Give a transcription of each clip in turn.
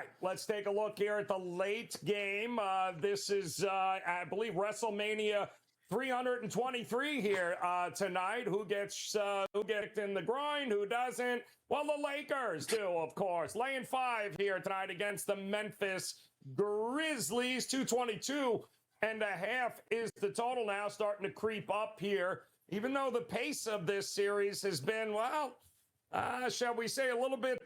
right, let's take a look here at the late game. This is, I believe, WrestleMania 323 here tonight. Who gets in the grind? Who doesn't? Well, the Lakers do, of course. Laying 5 here tonight against the Memphis Grizzlies. 222.5 is the total now, starting to creep up here. Even though the pace of this series has been, well, shall we say, a little bit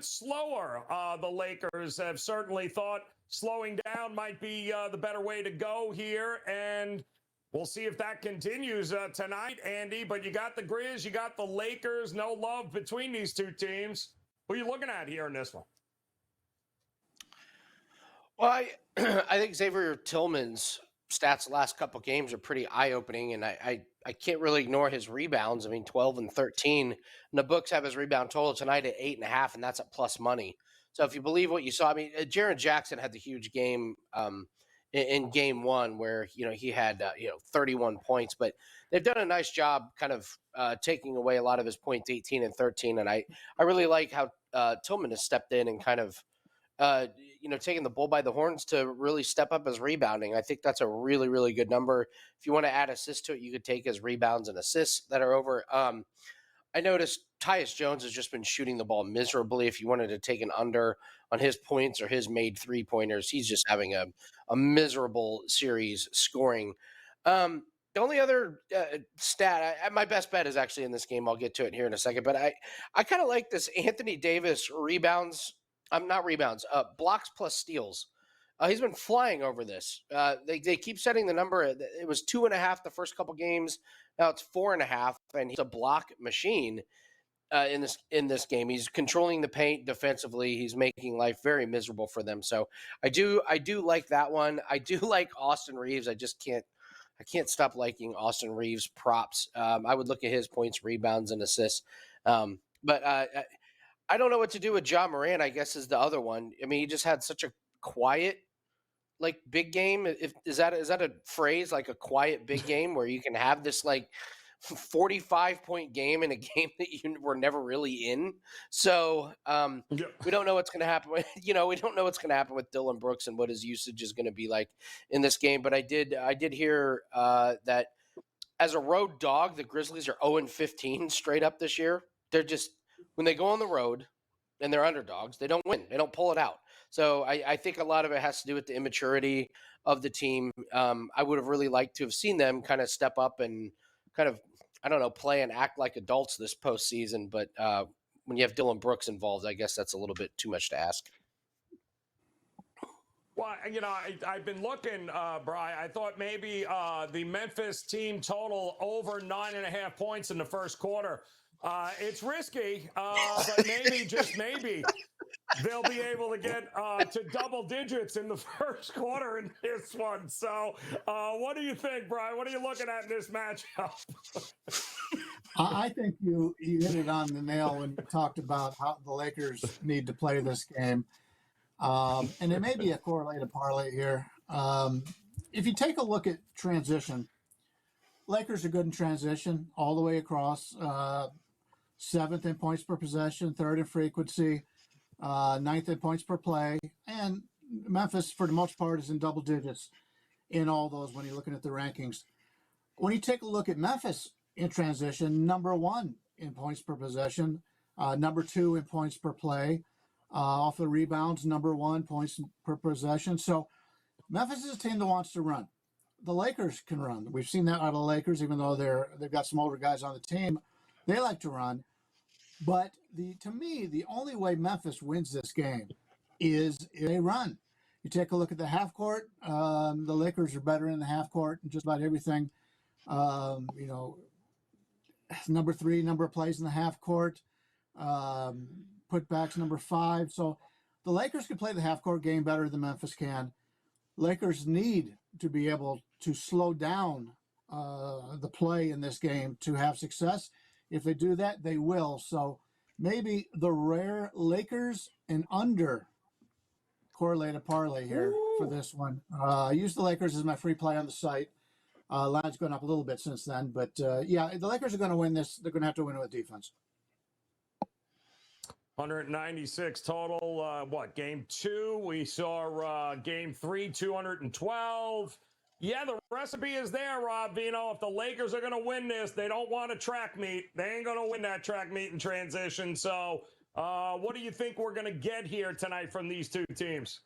slower. The Lakers have certainly thought slowing down might be the better way to go here, and we'll see if that continues tonight, Andy. But you got the Grizz, you got the Lakers. No love between these two teams. Who are you looking at here in this one? Well, I think Xavier Tillman's stats the last couple games are pretty eye-opening, and I can't really ignore his rebounds. I mean, 12 and 13. And the books have his rebound total tonight at 8.5, and that's at plus money. So if you believe what you saw, I mean, Jaren Jackson had the huge game in game one where, he had, 31 points. But they've done a nice job kind of taking away a lot of his points, 18 and 13. And I really like how Tillman has stepped in and kind of, taking the bull by the horns to really step up his rebounding. I think that's a really, really good number. If you want to add assists to it, you could take his rebounds and assists that are over. I noticed Tyus Jones has just been shooting the ball miserably. If you wanted to take an under on his points or his made three-pointers, he's just having a miserable series scoring. The only other stat, my best bet is actually in this game. I'll get to it here in a second. But I kind of like this Anthony Davis blocks plus steals. He's been flying over this. They keep setting the number. It was 2.5 the first couple games. Now it's 4.5, and he's a block machine in this game. He's controlling the paint defensively. He's making life very miserable for them. So I do like that one. I do like Austin Reeves. I can't stop liking Austin Reeves props. I would look at his points, rebounds, and assists. But I don't know what to do with Ja Morant, I guess, is the other one. I mean, he just had such a quiet, big game. Is that a phrase, like a quiet big game, where you can have this 45-point game in a game that you were never really in? So we don't know what's going to happen. We don't know what's going to happen with Dillon Brooks and what his usage is going to be like in this game. But I did hear that as a road dog, the Grizzlies are 0-15 straight up this year. They're just, when they go on the road and they're underdogs, they don't win. They don't pull it out. So I think a lot of it has to do with the immaturity of the team. I would have really liked to have seen them kind of step up and kind of, play and act like adults this postseason. But when you have Dillon Brooks involved, I guess that's a little bit too much to ask. Well, I've been looking, Brian. I thought maybe the Memphis team total over 9.5 points in the first quarter. It's risky, but maybe, just maybe, they'll be able to get to double digits in the first quarter in this one. So what do you think, Brian? What are you looking at in this matchup? I think you hit it on the nail when you talked about how the Lakers need to play this game. And it may be a correlated parlay here. If you take a look at transition, Lakers are good in transition all the way across. 7th in points per possession, 3rd in frequency, 9th in points per play. And Memphis, for the most part, is in double digits in all those when you're looking at the rankings. When you take a look at Memphis in transition, number 1 in points per possession, number 2 in points per play. Off the rebounds, number 1 points per possession. So Memphis is a team that wants to run. The Lakers can run. We've seen that out of the Lakers, even though they've got some older guys on the team. They like to run. But to me, the only way Memphis wins this game is a run. You take a look at the half court. The Lakers are better in the half court and just about everything. Number 3, number of plays in the half court. Putbacks, number 5. So the Lakers can play the half court game better than Memphis can. Lakers need to be able to slow down the play in this game to have success. If they do that, they will. So maybe the rare Lakers and under correlated parlay here for this one. I use the Lakers as my free play on the site. Line's gone up a little bit since then. But, the Lakers are going to win this. They're going to have to win with defense. 196 total. What, game 2? We saw game 3, 212. Yeah, the recipe is there, Rob Veno. If the Lakers are going to win this, they don't want a track meet. They ain't going to win that track meet in transition. So what do you think we're going to get here tonight from these two teams?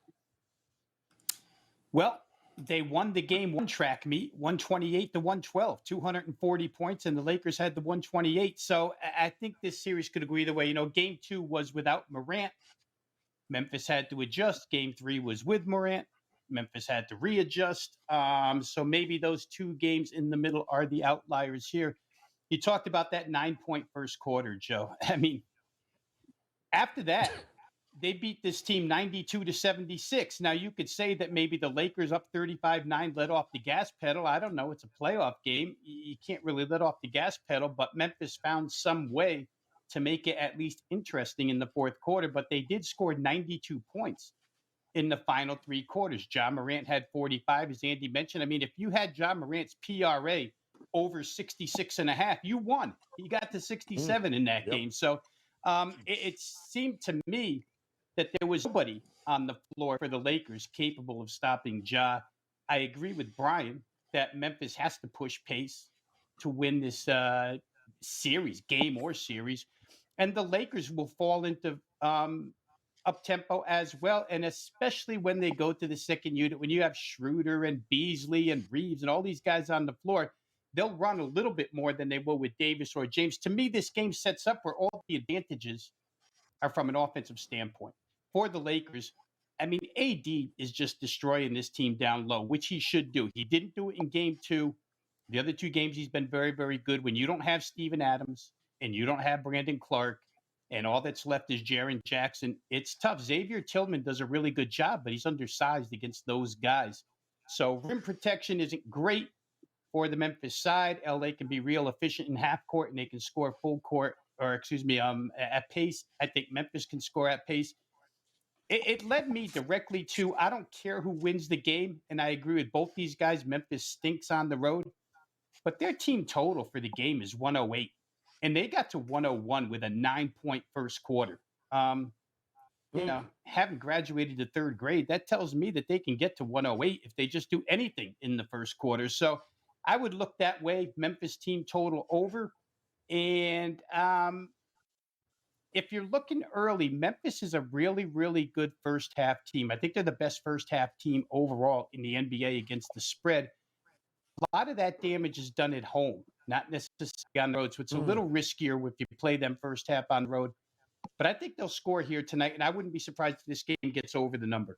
Well, they won the game 1 track meet, 128 to 112, 240 points, and the Lakers had the 128. So I think this series could go either way. Game 2 was without Morant. Memphis had to adjust. Game 3 was with Morant. Memphis had to readjust. So maybe those 2 games in the middle are the outliers here. You talked about that 9-point first quarter, Joe. I mean, after that, they beat this team 92 to 76. Now, you could say that maybe the Lakers up 35-9 let off the gas pedal. I don't know. It's a playoff game. You can't really let off the gas pedal, but Memphis found some way to make it at least interesting in the fourth quarter. But they did score 92 points in the final 3 quarters. Ja Morant had 45, as Andy mentioned. I mean, if you had Ja Morant's PRA over 66.5, you won. He got to 67 in that game. So it seemed to me that there was nobody on the floor for the Lakers capable of stopping Ja. I agree with Brian that Memphis has to push pace to win this series, game or series. And the Lakers will fall into up-tempo as well, and especially when they go to the second unit, when you have Schroeder and Beasley and Reeves and all these guys on the floor, they'll run a little bit more than they will with Davis or James. To me, this game sets up where all the advantages are from an offensive standpoint. For the Lakers, I mean, AD is just destroying this team down low, which he should do. He didn't do it in game 2. The other 2 games, he's been very, very good. When you don't have Steven Adams and you don't have Brandon Clark and all that's left is Jaren Jackson, it's tough. Xavier Tillman does a really good job, but he's undersized against those guys. So rim protection isn't great for the Memphis side. LA can be real efficient in half court, and they can score full court, or at pace. I think Memphis can score at pace. It led me directly to, I don't care who wins the game, and I agree with both these guys. Memphis stinks on the road, but their team total for the game is 108, and they got to 101 with a 9-point first quarter. Having graduated to 3rd grade, that tells me that they can get to 108 if they just do anything in the first quarter. So I would look that way. Memphis team total over. And if you're looking early, Memphis is a really, really good first half team. I think they're the best first half team overall in the NBA against the spread. A lot of that damage is done at home, not necessarily on the road. So it's a little riskier if you play them first half on the road. But I think they'll score here tonight, and I wouldn't be surprised if this game gets over the number.